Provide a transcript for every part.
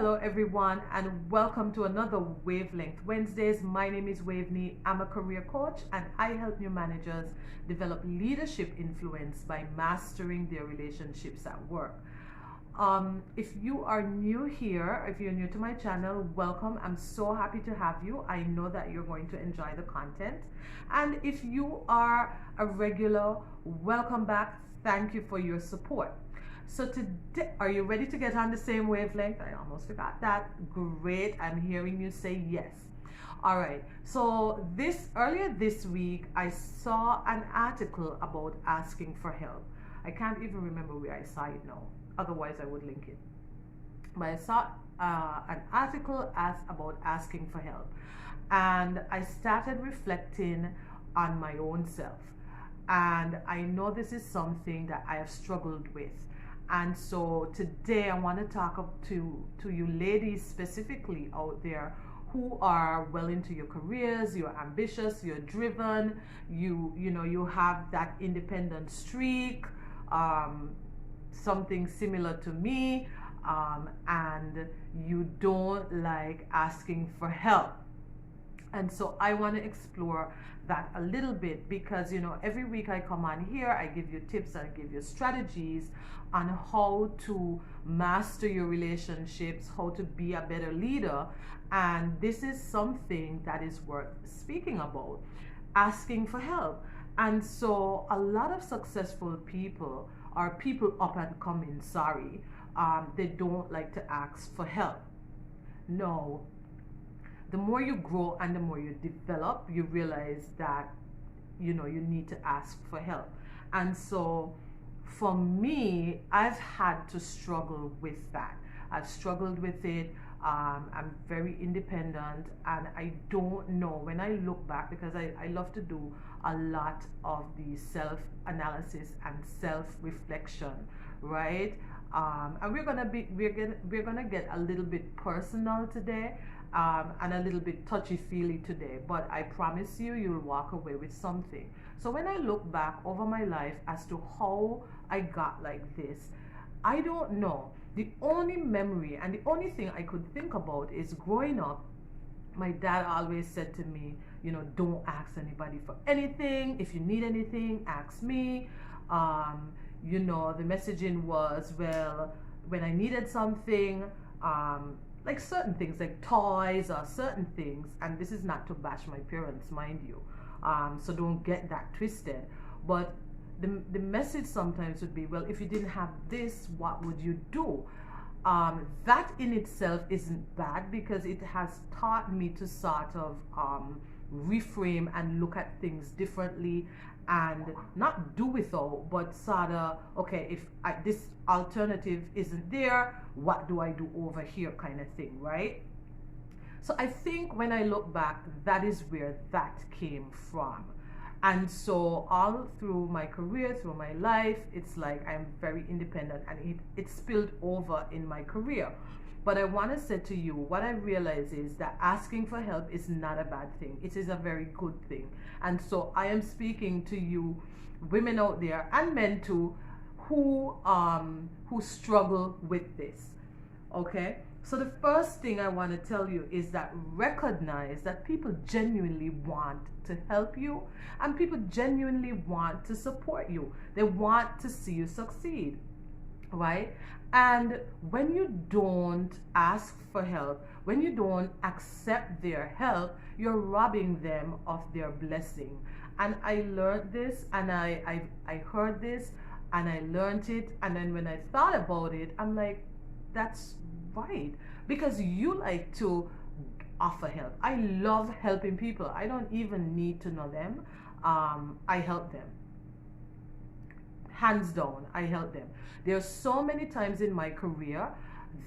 Hello everyone, and welcome to another Wavelength Wednesdays. My name is Waveney. I'm a career coach and I help new managers develop leadership influence by mastering their relationships at work. If you are new here, if you're new to my channel, welcome. I'm so happy to have you. I know that you're going to enjoy the content. And if you are a regular, welcome back. Thank you for your support. So today, are you ready to get on the same wavelength? I almost forgot that. Great, I'm hearing you say yes. All right, so earlier this week, I saw an article about asking for help. I can't even remember where I saw it now. Otherwise, I would link it. But I saw an article about asking for help. And I started reflecting on my own self. And I know this is something that I have struggled with. And so today I want to talk to you ladies specifically out there who are well into your careers, you're ambitious, you're driven, you have that independent streak, something similar to me, and you don't like asking for help. And so I want to explore that a little bit because, every week I come on here, I give you tips, I give you strategies on how to master your relationships, how to be a better leader. And this is something that is worth speaking about, asking for help. And so a lot of successful people are people up and coming, they don't like to ask for help. No. The more you grow and the more you develop, you realize that, you need to ask for help. And so for me, I've had to struggle with that. I've struggled with it. I'm very independent and I don't know when I look back, because I love to do a lot of the self-analysis and self-reflection, right? And we're gonna get a little bit personal today. And a little bit touchy-feely today, but I promise you'll walk away with something. So when I look back over my life as to how I got like this, I don't know. The only memory and the only thing I could think about is growing up, my dad always said to me, don't ask anybody for anything. If you need anything, ask me. The messaging was, well, when I needed something, like certain things like toys or certain things, and this is not to bash my parents, mind you, so don't get that twisted, but the message sometimes would be, well, if you didn't have this, what would you do? That in itself isn't bad, because it has taught me to sort of reframe and look at things differently and not do without, but sort of, okay, if this alternative isn't there, what do I do over here, kind of thing, right? So I think when I look back, that is where that came from. And so all through my career, through my life, it's like I'm very independent, and it spilled over in my career. But I want to say to you, what I realize is that asking for help is not a bad thing. It is a very good thing. And so I am speaking to you women out there, and men too, who struggle with this. Okay? So the first thing I want to tell you is that recognize that people genuinely want to help you, and people genuinely want to support you. They want to see you succeed, right? And when you don't ask for help, when you don't accept their help, you're robbing them of their blessing. And I learned this, and I heard this, and I learned it, and then when I thought about it, I'm like, that's right, because you like to offer help. I love helping people. I don't even need to know them. I help them. Hands down, I help them. There's so many times in my career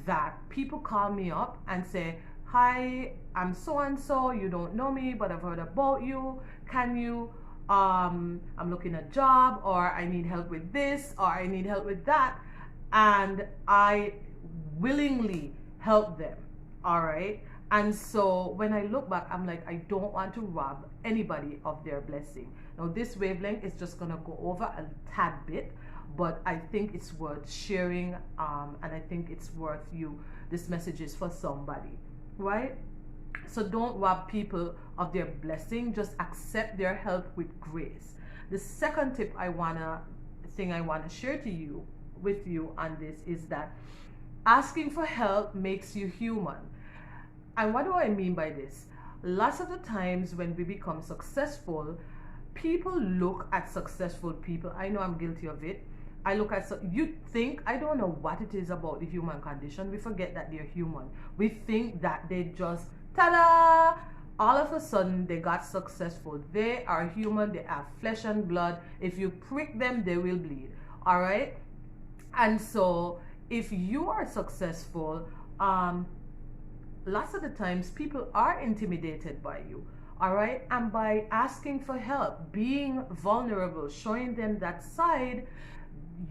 that people call me up and say, hi, I'm so and so, you don't know me, but I've heard about you. Can you I'm looking at a job, or I need help with this, or I need help with that, and I willingly help them. All right. And so when I look back, I'm like, I don't want to rob anybody of their blessing. Now this wavelength is just gonna go over a tad bit but I think it's worth sharing, and I think it's worth you. This message is for somebody, right? So don't rob people of their blessing. Just accept their help with grace. The second tip I wanna share with you on this is that asking for help makes you human. And what do I mean by this? Lots of the times when we become successful, people look at successful people. I know I'm guilty of it. I look at, you think, I don't know what it is about the human condition. We forget that they're human. We think that they just, ta-da! All of a sudden they got successful. They are human. They have flesh and blood. If you prick them, they will bleed. All right? And so if you are successful, lots of the times people are intimidated by you. All right? And by asking for help, being vulnerable, showing them that side,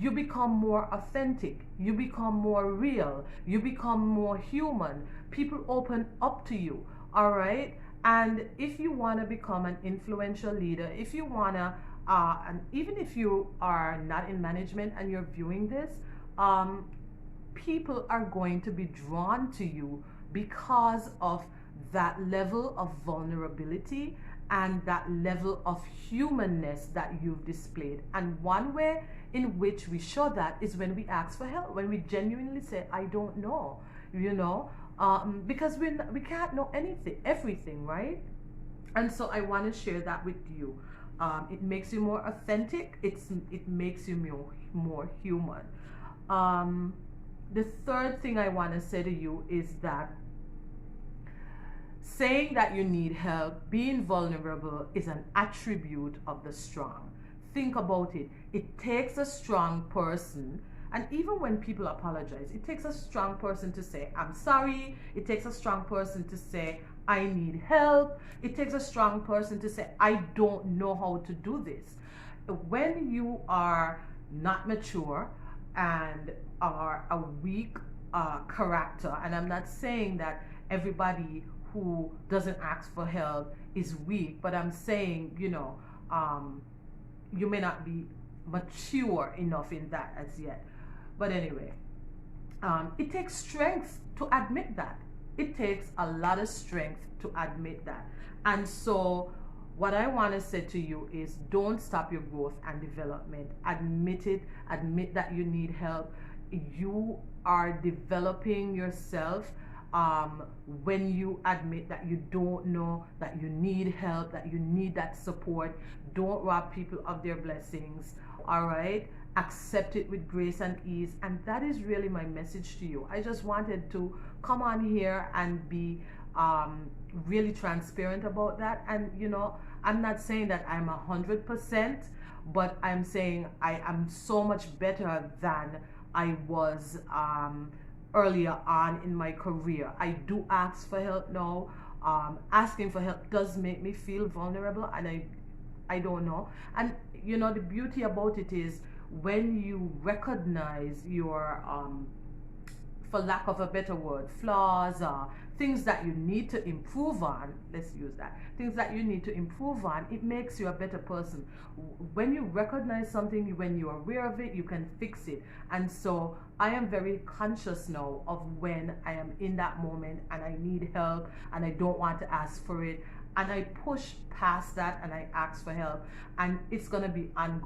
you become more authentic, you become more real, you become more human. People open up to you. All right? And if you want to become an influential leader, if you want to, and even if you are not in management and you're viewing this, people are going to be drawn to you because of that level of vulnerability and that level of humanness that you've displayed. And one way in which we show that is when we ask for help, when we genuinely say, I don't know, because we can't know everything, right? And so I want to share that with you. It makes you more authentic. It makes you more human. The third thing I want to say to you is that saying that you need help, being vulnerable, is an attribute of the strong. Think about it. It takes a strong person, and even when people apologize, it takes a strong person to say, I'm sorry. It takes a strong person to say, I need help. It takes a strong person to say, I don't know how to do this. When you are not mature and are a weak character, and I'm not saying that everybody who doesn't ask for help is weak, but I'm saying, you may not be mature enough in that as yet. But anyway, it takes strength to admit that. It takes a lot of strength to admit that. And so what I want to say to you is, don't stop your growth and development. Admit it. Admit that you need help. You are developing yourself when you admit that you don't know, that you need help, that you need that support. Don't rob people of their blessings. All right? Accept it with grace and ease. And that is really my message to you. I just wanted to come on here and be really transparent about that. And I'm not saying that I'm 100%, but I'm saying I am so much better than I was earlier on in my career. I do ask for help now. Asking for help does make me feel vulnerable, and I don't know. And the beauty about it is, when you recognize your for lack of a better word, flaws, things that you need to improve on, let's use that, things that you need to improve on, it makes you a better person. When you recognize something, when you're aware of it, you can fix it. And so I am very conscious now of when I am in that moment and I need help and I don't want to ask for it, and I push past that and I ask for help, and it's going to be an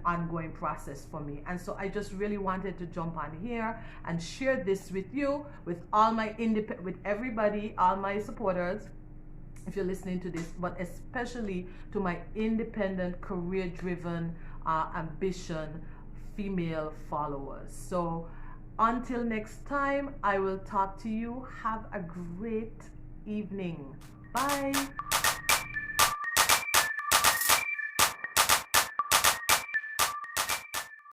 ongoing process for me. And so I just really wanted to jump on here and share this with you, with all my with everybody, all my supporters, if you're listening to this, but especially to my independent, career-driven, ambition female followers. So until next time, I will talk to you. Have a great evening. Bye.